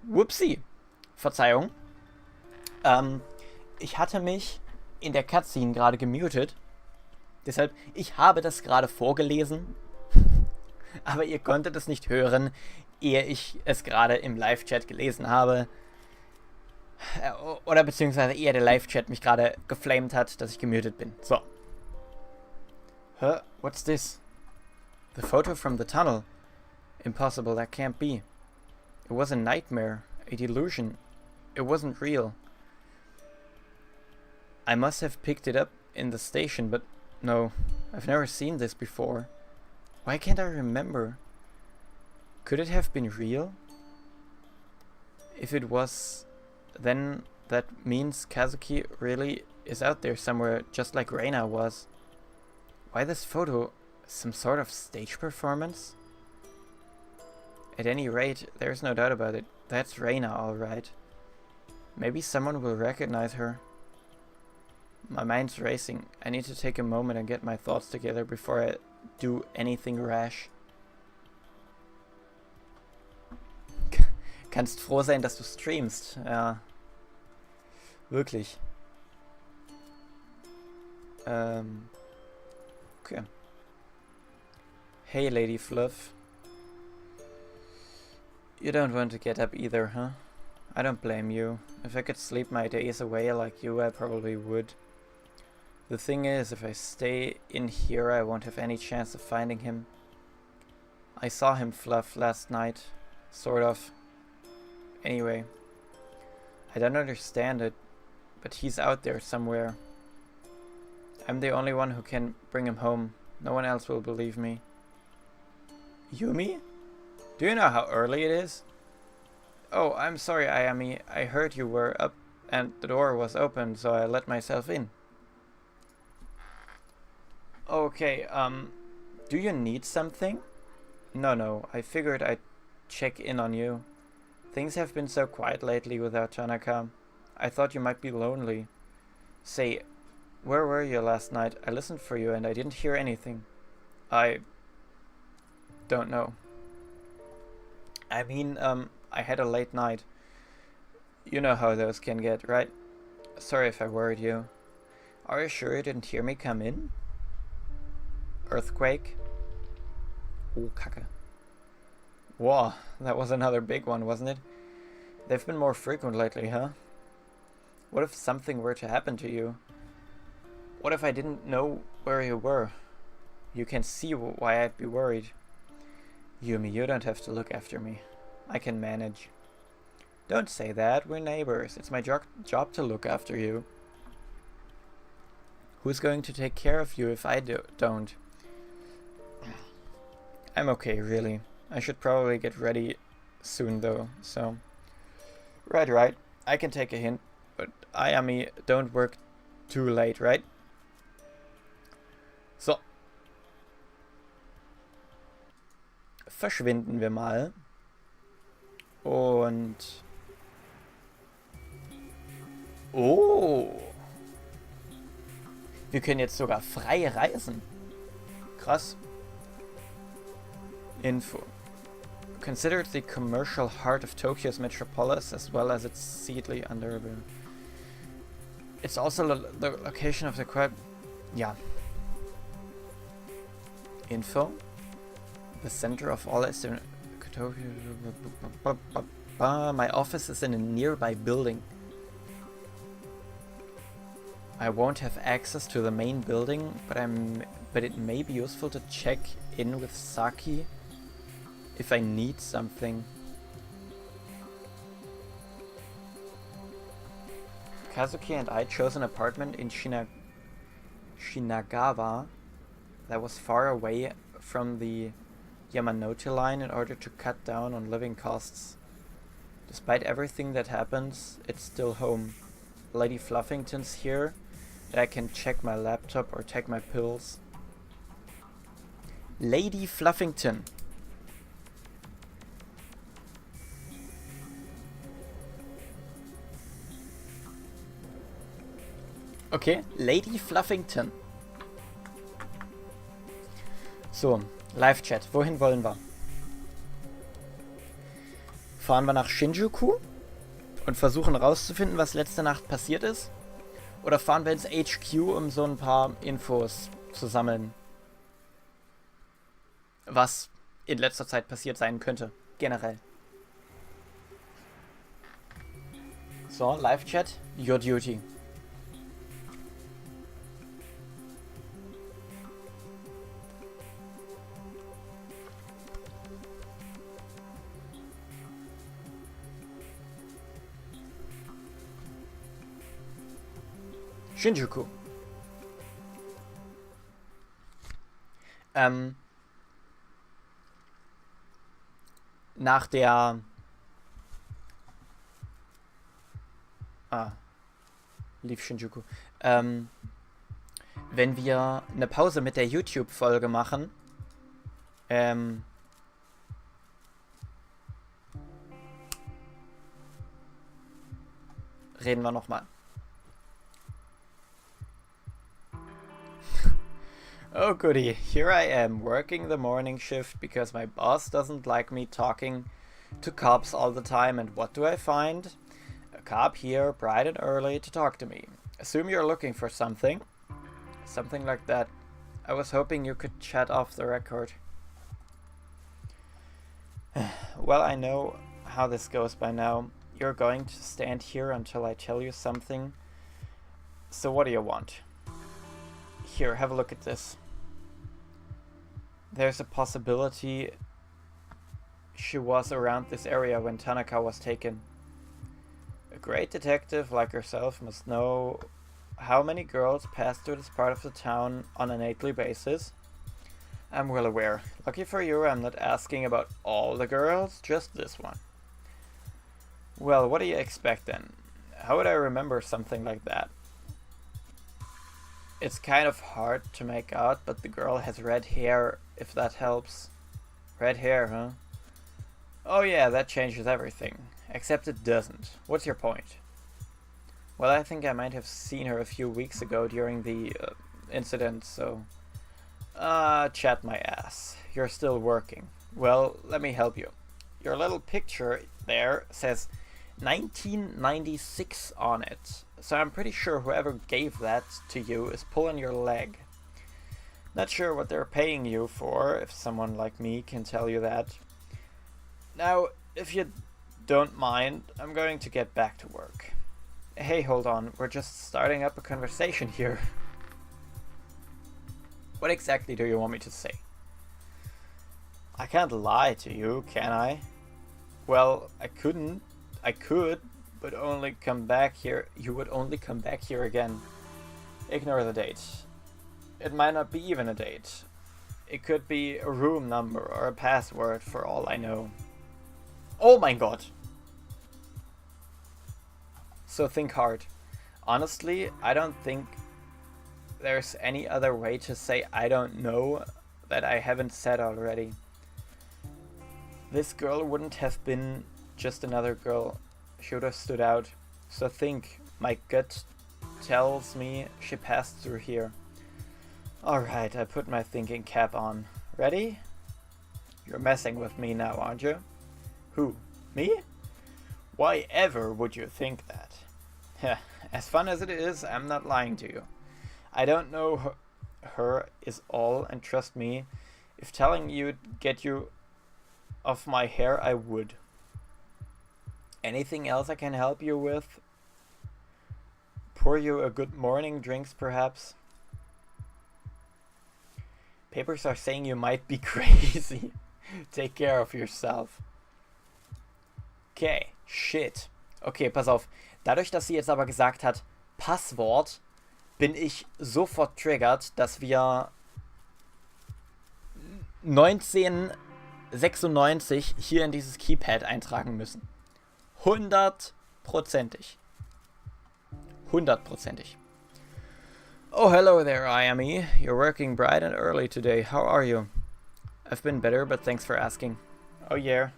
Whoopsie. Verzeihung. Ich hatte mich in der Cutscene gerade gemutet. Deshalb, ich habe das gerade vorgelesen. Aber ihr konntet es nicht hören, ehe ich es gerade im Live-Chat gelesen habe. Oder beziehungsweise eher der Live-Chat mich gerade geflamed hat, dass ich gemutet bin. So. Huh? What's this? The photo from the tunnel. Impossible, that can't be. It was a nightmare, a delusion. It wasn't real. I must have picked it up in the station, but no, I've never seen this before. Why can't I remember? Could it have been real? If it was, then that means Kazuki really is out there somewhere, just like Reina was. Why this photo? Some sort of stage performance? At any rate, there's no doubt about it. That's Reina, all right. Maybe someone will recognize her. My mind's racing. I need to take a moment and get my thoughts together before I do anything rash. Kannst froh sein, dass du streamst. Ja. Wirklich. Okay. Hey, Lady Fluff. You don't want to get up either, huh? I don't blame you. If I could sleep my days away like you, I probably would. The thing is, if I stay in here, I won't have any chance of finding him. I saw him, Fluff, last night. Sort of. Anyway. I don't understand it, but he's out there somewhere. I'm the only one who can bring him home. No one else will believe me. Yumi? Do you know how early it is? Oh, I'm sorry, Ayami. I heard you were up and the door was open, so I let myself in. Okay, do you need something? No, I figured I'd check in on you. Things have been so quiet lately without Tanaka. I thought you might be lonely. Say, where were you last night? I listened for you and I didn't hear anything. I don't know. I mean, I had a late night. You know how those can get, right? Sorry if I worried you. Are you sure you didn't hear me come in? Earthquake? Oh, Kacke. Whoa, that was another big one, wasn't it? They've been more frequent lately, huh? What if something were to happen to you? What if I didn't know where you were? You can see why I'd be worried. Yumi, you don't have to look after me. I can manage. Don't say that, we're neighbors. It's my job to look after you. Who's going to take care of you if I don't? I'm okay, really. I should probably get ready soon, though, so... Right. I can take a hint, but Ayami, don't work too late, right? So. Verschwinden wir mal. Und... Oh! Wir können jetzt sogar frei reisen. Krass. Info. Considered the commercial heart of Tokyo's metropolis as well as its seedly underurban. It's also the location of the quiet... Yeah. Info. The center of all Eastern... My office is in a nearby building. I won't have access to the main building, but it may be useful to check in with Saki if I need something. Kazuki and I chose an apartment in Shinagawa that was far away from the Yamanote line in order to cut down on living costs. Despite everything that happens, it's still home. Lady Fluffington's here, and I can check my laptop or take my pills. Lady Fluffington. Okay, Lady Fluffington. So, Live-Chat. Wohin wollen wir? Fahren wir nach Shinjuku und versuchen rauszufinden, was letzte Nacht passiert ist? Oder fahren wir ins HQ, um so ein paar Infos zu sammeln? Was in letzter Zeit passiert sein könnte, generell. So, Live-Chat, your duty. Shinjuku. Nach der... lief Shinjuku. Wenn wir eine Pause mit der YouTube-Folge machen, reden wir nochmal. Oh goody, here I am, working the morning shift because my boss doesn't like me talking to cops all the time, and what do I find? A cop here, bright and early, to talk to me. Assume you're looking for something. Something like that. I was hoping you could chat off the record. Well, I know how this goes by now. You're going to stand here until I tell you something. So what do you want? Here, have a look at this. There's a possibility she was around this area when Tanaka was taken. A great detective like herself must know how many girls pass through this part of the town on a nightly basis. I'm well aware. Lucky for you, I'm not asking about all the girls, just this one. Well, what do you expect then? How would I remember something like that? It's kind of hard to make out, but the girl has red hair, if that helps. Red hair, huh? Oh yeah, that changes everything. Except it doesn't. What's your point? Well, I think I might have seen her a few weeks ago during the incident, so... chat my ass. You're still working. Well, let me help you. Your little picture there says 1996 on it. So I'm pretty sure whoever gave that to you is pulling your leg. Not sure what they're paying you for, if someone like me can tell you that. Now, if you don't mind, I'm going to get back to work. Hey, hold on, we're just starting up a conversation here. What exactly do you want me to say? I can't lie to you, can I? Well, I could, but only come back here. You would only come back here again. Ignore the date. It might not be even a date. It could be a room number or a password for all I know. Oh my god! So think hard. Honestly, I don't think there's any other way to say I don't know that I haven't said already. This girl wouldn't have been just another girl. She would have stood out. So think. My gut tells me she passed through here. Alright, I put my thinking cap on. Ready? You're messing with me now, aren't you? Who? Me? Why ever would you think that? Heh, as fun as it is, I'm not lying to you. I don't know her is all, and trust me, if telling you'd get you off my hair, I would. Anything else I can help you with? Pour you a good morning drinks, perhaps? Papers are saying you might be crazy. Take care of yourself. Okay, shit. Okay, pass auf. Dadurch, dass sie jetzt aber gesagt hat, Passwort, bin ich sofort triggert, dass wir 1996 hier in dieses Keypad eintragen müssen. 100%ig. 100%ig. Oh, hello there, IME. You're working bright and early today. How are you? I've been better, but thanks for asking. Oh, yeah.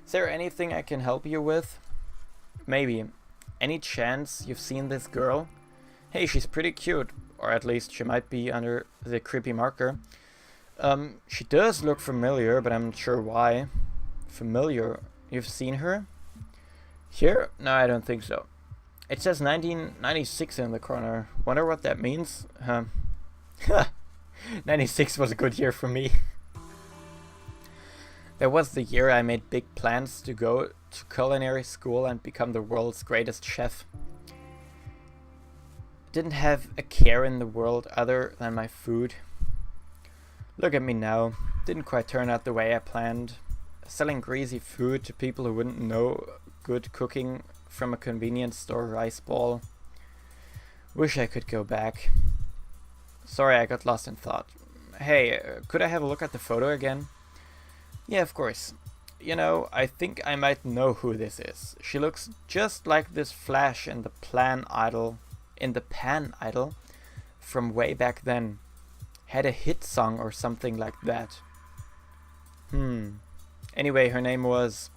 Is there anything I can help you with? Maybe. Any chance you've seen this girl? Hey, she's pretty cute. Or at least she might be under the creepy marker. She does look familiar, but I'm not sure why. Familiar? You've seen her? Here? No, I don't think so. It says 1996 in the corner. Wonder what that means? 96 was a good year for me. That was the year I made big plans to go to culinary school and become the world's greatest chef. Didn't have a care in the world other than my food. Look at me now. Didn't quite turn out the way I planned. Selling greasy food to people who wouldn't know good cooking from a convenience store rice ball. Wish I could go back. Sorry, I got lost in thought. Hey, could I have a look at the photo again? Yeah, of course. You know, I think I might know who this is. She looks just like this Flash in the Pan Idol from way back then. Had a hit song or something like that. Anyway, her name was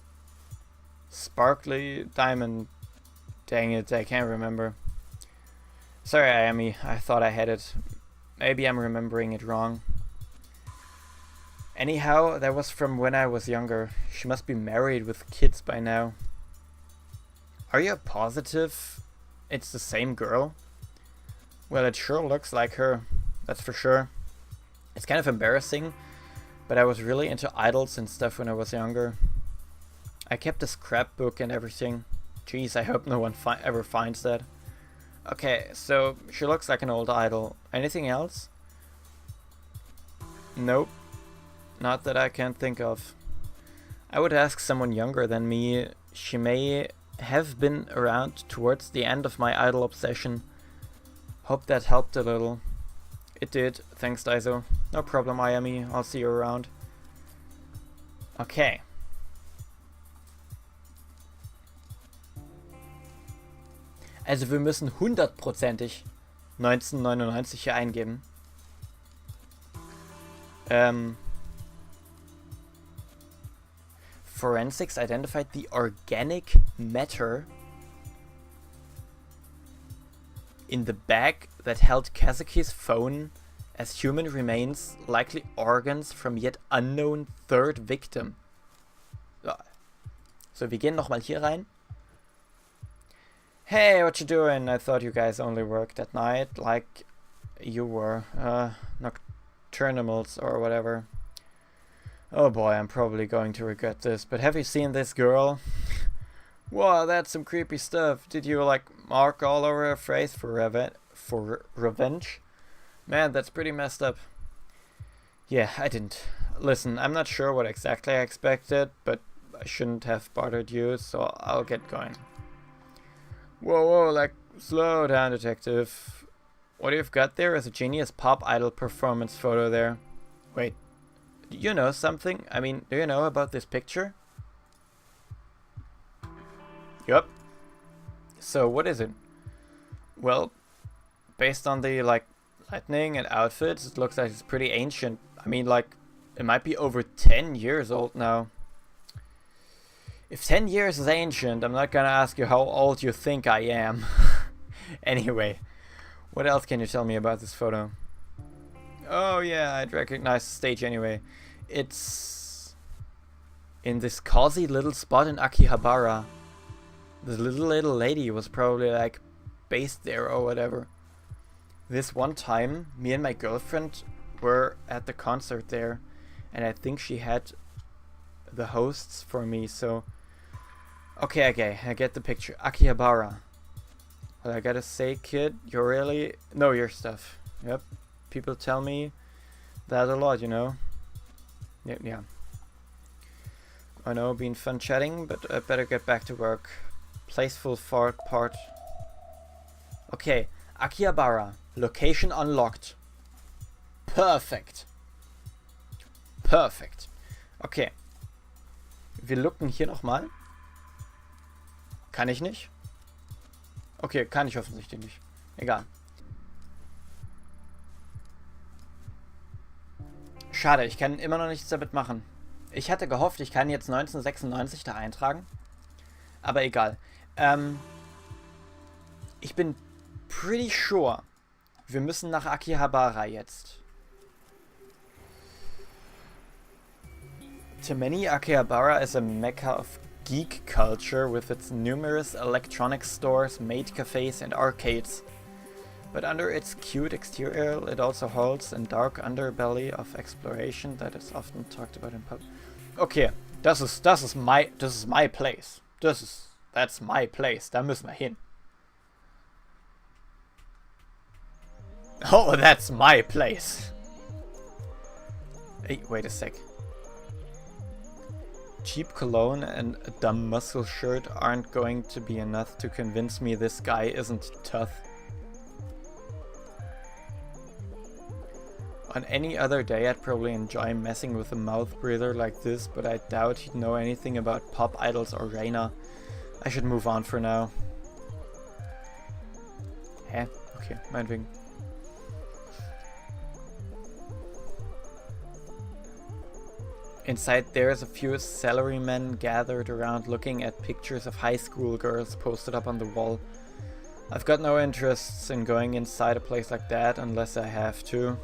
Sparkly Diamond. Dang it, I can't remember. Sorry, Ayami, I thought I had it. Maybe I'm remembering it wrong. Anyhow, that was from when I was younger. She must be married with kids by now. Are you positive it's the same girl? Well, it sure looks like her, that's for sure. It's kind of embarrassing, but I was really into idols and stuff when I was younger. I kept a scrapbook and everything. Jeez, I hope no one ever finds that. Okay, so she looks like an old idol. Anything else? Nope. Not that I can think of. I would ask someone younger than me. She may have been around towards the end of my idol obsession. Hope that helped a little. It did. Thanks, Daiso. No problem, Ayami. I'll see you around. Okay. Also wir müssen 100%ig 1999 hier eingeben. Forensics identified the organic matter in the bag that held Kazuki's phone as human remains, likely organs from yet unknown third victim. So, wir gehen nochmal hier rein. Hey, what you doing? I thought you guys only worked at night, like you were, nocturnals or whatever. Oh boy, I'm probably going to regret this, but have you seen this girl? Wow, that's some creepy stuff. Did you, like, mark all over her face for revenge? Man, that's pretty messed up. Yeah, I didn't. Listen, I'm not sure what exactly I expected, but I shouldn't have bothered you, so I'll get going. Whoa, like, slow down, detective. What you've got there is a genius pop idol performance photo there. Wait, do you know something? I mean, do you know about this picture? Yup. So, what is it? Well, based on the, like, lightning and outfits, it looks like it's pretty ancient. I mean, like, it might be over 10 years old now. If 10 years is ancient, I'm not gonna ask you how old you think I am. Anyway, what else can you tell me about this photo? Oh yeah, I'd recognize the stage anyway. It's in this cozy little spot in Akihabara. The little lady was probably like based there or whatever. This one time, me and my girlfriend were at the concert there, and I think she had the hosts for me, so... Okay, I get the picture. Akihabara. Well, I gotta say, kid, you're really know your stuff. Yep, people tell me that a lot, you know. Yeah. I know, been fun chatting, but I better get back to work. Placeful fart part. Okay, Akihabara. Location unlocked. Perfekt. Okay. Wir looken hier nochmal. Kann ich nicht? Okay, kann ich offensichtlich nicht. Egal. Schade, ich kann immer noch nichts damit machen. Ich hatte gehofft, ich kann jetzt 1996 da eintragen. Aber egal. Ich bin pretty sure, wir müssen nach Akihabara jetzt. To many, Akihabara is a mecca of geek culture with its numerous electronic stores, maid cafes and arcades. But under its cute exterior, it also holds a dark underbelly of exploration that is often talked about in public. Okay, das ist my place. That's my place. Da müssen wir hin. Oh, that's my place. Hey, wait a sec. Cheap cologne and a dumb muscle shirt aren't going to be enough to convince me this guy isn't tough. On any other day I'd probably enjoy messing with a mouth breather like this, but I doubt he'd know anything about pop idols or Reina. I should move on for now. Hä? Okay, meinetwegen. Inside there's a few salarymen gathered around looking at pictures of high school girls posted up on the wall. I've got no interests in going inside a place like that unless I have to.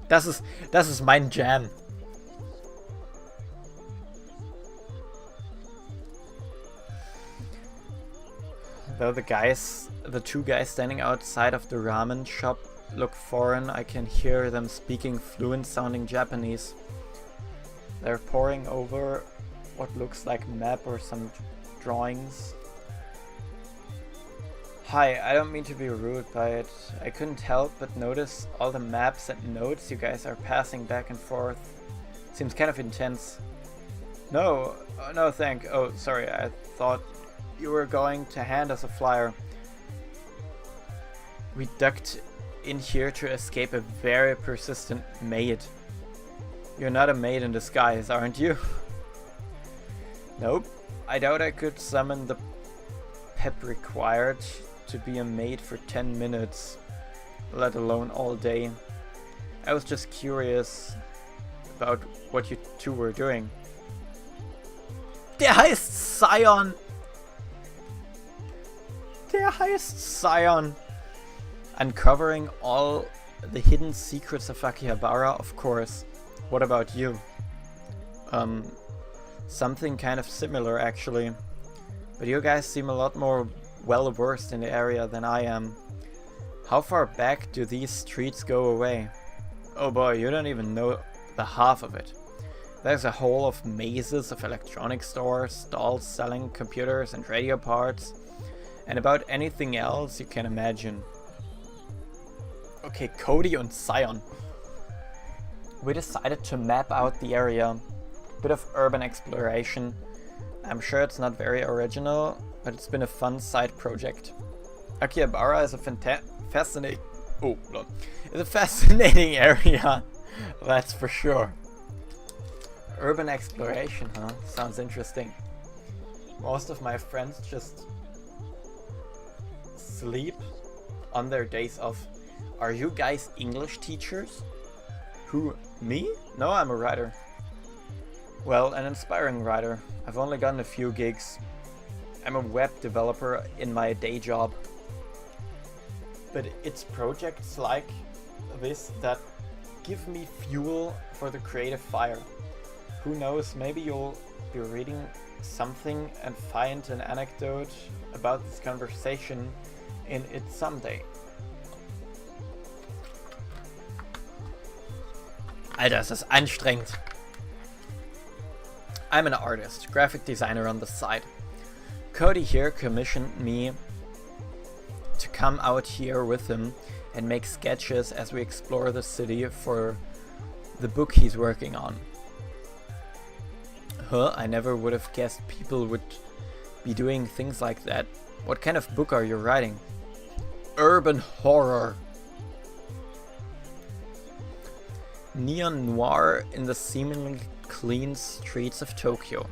Das ist mein Jam. Though the two guys standing outside of the ramen shop look foreign, I can hear them speaking fluent sounding Japanese. They're poring over what looks like a map or some drawings. Hi, I don't mean to be rude by it. I couldn't help but notice all the maps and notes you guys are passing back and forth. Seems kind of intense. No, oh, sorry, I thought you were going to hand us a flyer. We ducked in here to escape a very persistent maid. You're not a maid in disguise, aren't you? Nope. I doubt I could summon the pep required to be a maid for 10 minutes, let alone all day. I was just curious about what you two were doing. Der heißt Sion! Der heißt Sion! Uncovering all the hidden secrets of Akihabara, of course. What about you? Something kind of similar actually. But you guys seem a lot more well versed in the area than I am. How far back do these streets go away? Oh boy, you don't even know the half of it. There's a whole of mazes of electronic stores, stalls selling computers and radio parts, and about anything else you can imagine. Okay, Cody and Sion. We decided to map out the area. Bit of urban exploration. I'm sure it's not very original, but it's been a fun side project. Akihabara is a fascinating area, that's for sure. Urban exploration, huh? Sounds interesting. Most of my friends just sleep on their days off. Are you guys English teachers? Who, me? No, I'm a writer. Well, an inspiring writer. I've only gotten a few gigs. I'm a web developer in my day job. But it's projects like this that give me fuel for the creative fire. Who knows, maybe you'll be reading something and find an anecdote about this conversation in it someday. Alter, es ist anstrengend. I'm an artist, graphic designer on the side. Cody here commissioned me to come out here with him and make sketches as we explore the city for the book he's working on. Huh, I never would have guessed people would be doing things like that. What kind of book are you writing? Urban horror. Neon noir in the seemingly clean streets of Tokyo.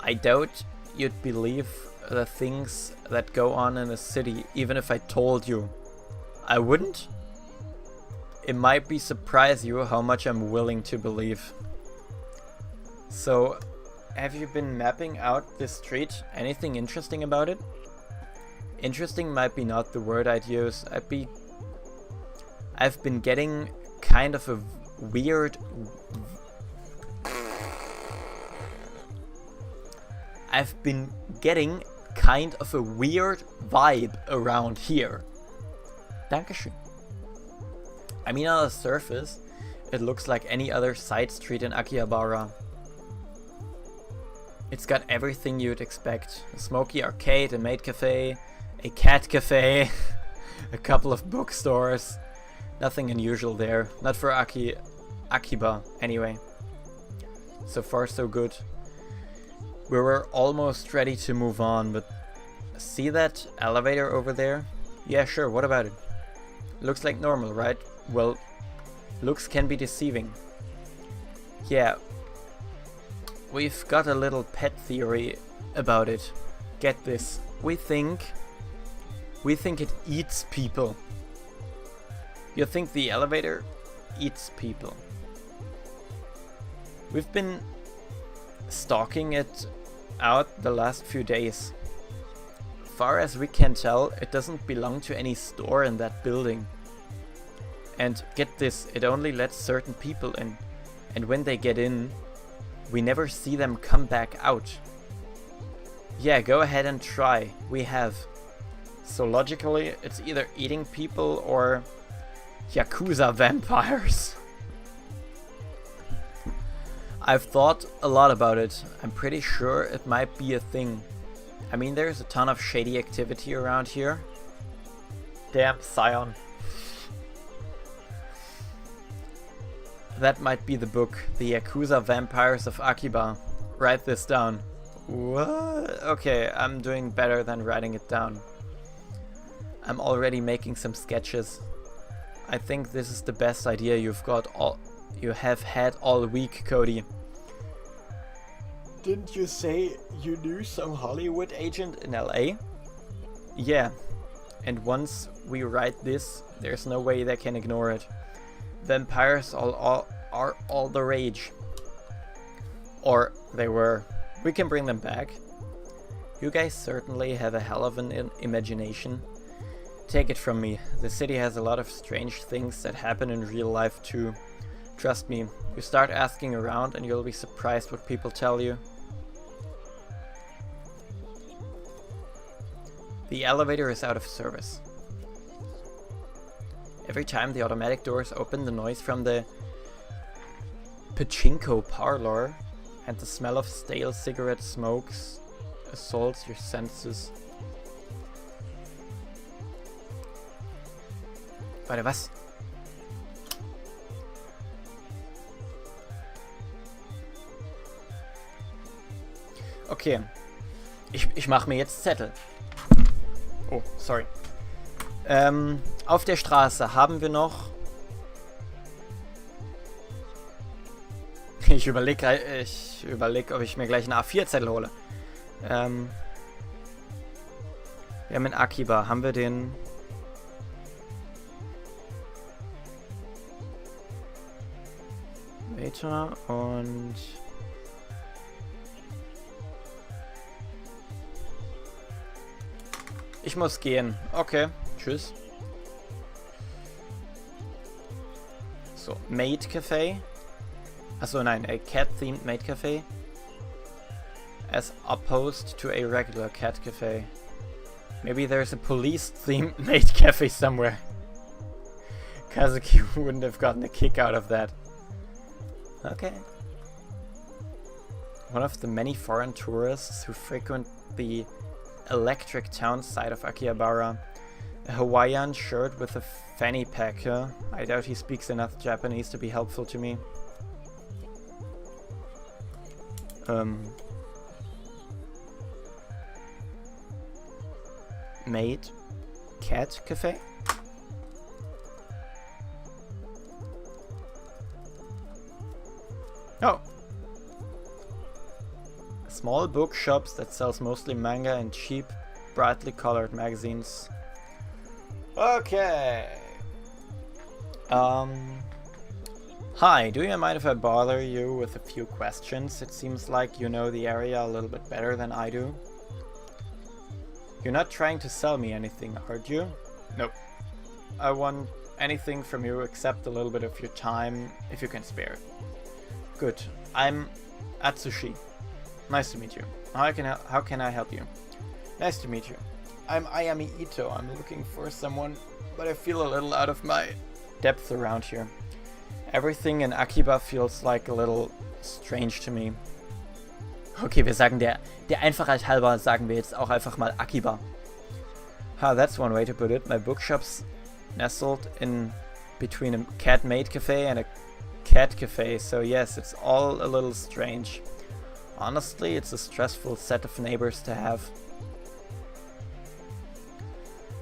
I doubt you'd believe the things that go on in a city even if I told you. I wouldn't? It might be surprise you how much I'm willing to believe. So, have you been mapping out this street? Anything interesting about it? Interesting might be not the word I'd use. I've been getting kind of a weird I've been getting kind of a weird vibe around here. Dankeschön. I mean, on the surface, it looks like any other side street in Akihabara. It's got everything you'd expect. A smoky arcade, a maid cafe, a cat cafe, a couple of bookstores. Nothing unusual there. Not for Akiba, anyway. So far, so good. We were almost ready to move on, but see that elevator over there? Yeah, sure, what about it? Looks like normal, right? Well, looks can be deceiving. Yeah. We've got a little pet theory about it. Get this. We think it eats people. You think the elevator eats people? We've been stalking it out the last few days. Far as we can tell, it doesn't belong to any store in that building. And get this, it only lets certain people in. And when they get in, we never see them come back out. Yeah, go ahead and try. We have. So logically, it's either eating people or Yakuza vampires. I've thought a lot about it. I'm pretty sure it might be a thing. I mean, there's a ton of shady activity around here. Damn, Scion. That might be the book. The Yakuza Vampires of Akiba. Write this down. What? Okay, I'm doing better than writing it down. I'm already making some sketches. I think this is the best idea you have had all week, Cody. Didn't you say you knew some Hollywood agent in LA? Yeah. And once we write this, there's no way they can ignore it. Vampires are all the rage. Or they were. We can bring them back. You guys certainly have a hell of an imagination. Take it from me, the city has a lot of strange things that happen in real life too. Trust me, you start asking around and you'll be surprised what people tell you. The elevator is out of service. Every time the automatic doors open, the noise from the pachinko parlor and the smell of stale cigarette smokes assaults your senses. Warte, was? Okay. Ich mache mir jetzt Zettel. Oh, sorry. Auf der Straße haben wir noch... Ich überlege, ob ich mir gleich einen A4-Zettel hole. Wir haben in Akiba, haben wir den... Waiter und... Ich muss gehen. Okay, tschüss. So, Maid Cafe. Achso, nein, a cat-themed maid cafe. As opposed to a regular cat cafe. Maybe there's a police-themed maid cafe somewhere. Kazuki wouldn't have gotten a kick out of that. Okay. One of the many foreign tourists who frequent the electric town side of Akihabara. A Hawaiian shirt with a fanny pack, huh? I doubt he speaks enough Japanese to be helpful to me. Maid Cat Cafe? Oh! A small bookshop that sells mostly manga and cheap, brightly colored magazines. Okay. Hi, do you mind if I bother you with a few questions? It seems like you know the area a little bit better than I do. You're not trying to sell me anything, aren't you? Nope. I want anything from you except a little bit of your time, if you can spare it. Good. I'm Atsushi. Nice to meet you. How can I help you? Nice to meet you. I'm Ayami Ito. I'm looking for someone, but I feel a little out of my depth around here. Everything in Akiba feels like a little strange to me. Okay, wir sagen der Einfachheit halber, sagen wir jetzt auch einfach mal Akiba. That's one way to put it. My bookshop's nestled in between a cat maid cafe and a cat cafe, so yes, it's all a little strange. Honestly, it's a stressful set of neighbors to have.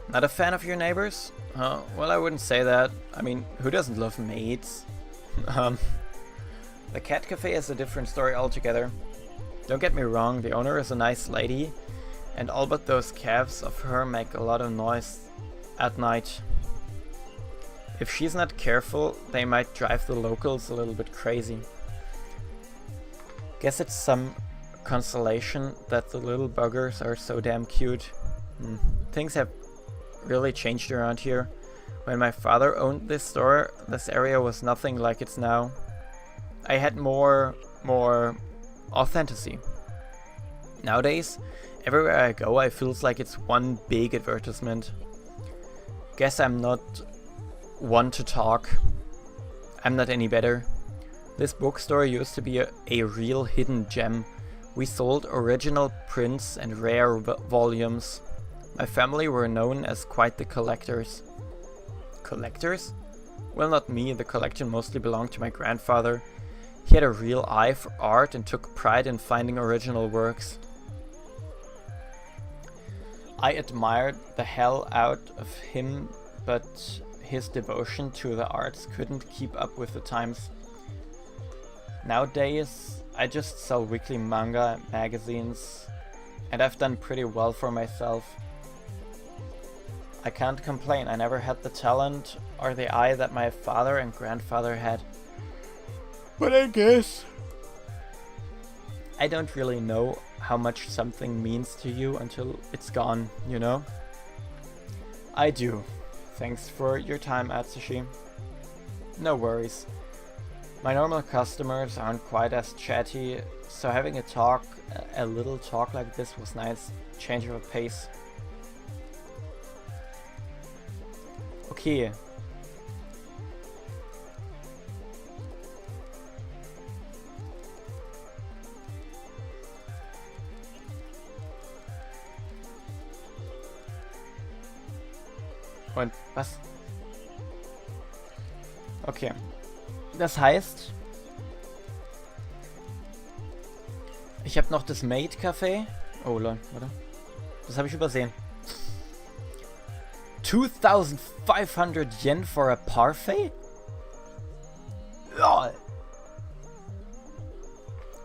Not a fan of your neighbors? Well, I wouldn't say that. I mean, who doesn't love maids? The cat cafe is a different story altogether. Don't get me wrong, the owner is a nice lady, and all but those calves of her make a lot of noise at night. If she's not careful, they might drive the locals a little bit crazy. Guess it's some consolation that the little buggers are so damn cute. Things have really changed around here. When my father owned this store, this area was nothing like it's now. I had more authenticity. Nowadays, everywhere I go, I feels like it's one big advertisement. Guess I'm not one to talk. I'm not any better. This bookstore used to be a real hidden gem. We sold original prints and rare volumes. My family were known as quite the collectors. Collectors? Well, not me, the collection mostly belonged to my grandfather. He had a real eye for art and took pride in finding original works. I admired the hell out of him, but his devotion to the arts couldn't keep up with the times. Nowadays, I just sell weekly manga and magazines, and I've done pretty well for myself. I can't complain, I never had the talent or the eye that my father and grandfather had. But I guess I don't really know how much something means to you until it's gone, you know? I do. Thanks for your time, Atsushi. No worries. My normal customers aren't quite as chatty, so having a little talk like this was nice. Change of pace. Okay. Und was? Okay. Das heißt, ich habe noch das Maid Café. Oh lol, oder? Das habe ich übersehen. 2,500 yen for a parfait? Lol.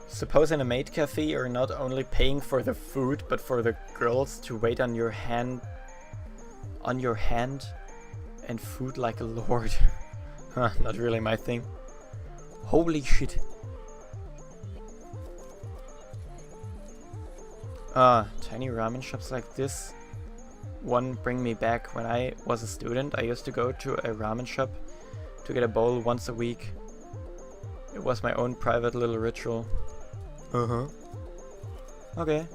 Suppose in a maid cafe you're not only paying for the food, but for the girls to wait on your hand and food like a lord. Not really my thing. Holy shit. Tiny ramen shops like this one bring me back. When I was a student, I used to go to a ramen shop to get a bowl once a week. It was my own private little ritual. Okay.